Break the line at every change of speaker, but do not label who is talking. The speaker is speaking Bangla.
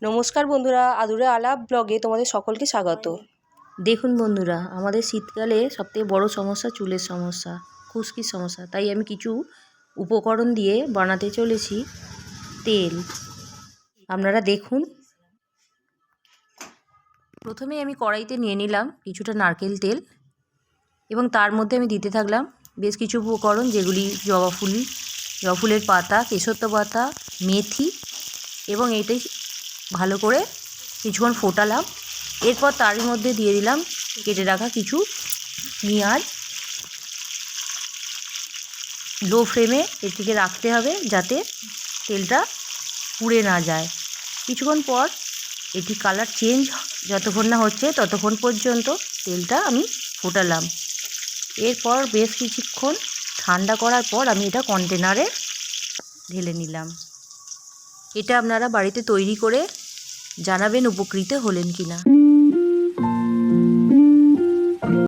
নমস্কার বন্ধুরা, আদুরে আলাপ ব্লগে তোমাদের সকলকে স্বাগত।
দেখুন বন্ধুরা, আমাদের শীতকালে সবথেকে বড় সমস্যা চুলের সমস্যা, খুশকির সমস্যা। তাই আমি কিছু উপকরণ দিয়ে বানাতে চলেছি তেল। আপনারা দেখুন। প্রথমে আমি কড়াইতে নিয়ে নিলাম কিছুটা নারকেল তেল এবং তার মধ্যে আমি দিতে থাকলাম বেশ কিছু উপকরণ, যেগুলি জবা ফুলের পাতা, কেশর পাতা, মেথি, এবং এটাই ভালো করে কিছুক্ষণ ফোটালাম। এরপর তার মধ্যে দিয়ে দিলাম কেটে রাখা কিছু পেঁয়াজ। লো ফ্লেমে এটিকে রাখতে হবে যাতে তেলটা পুড়ে না যায়। কিছুক্ষণ পর এটি কালার চেঞ্জ যতক্ষণ না হচ্ছে ততক্ষণ পর্যন্ত তেলটা আমি ফোটালাম। এরপর বেশ কিছুক্ষণ ঠান্ডা করার পর আমি এটা কন্টেনারে ঢেলে নিলাম। এটা আপনারা বাড়িতে তৈরি করে জানাবেন উপকৃত হলেন কিনা।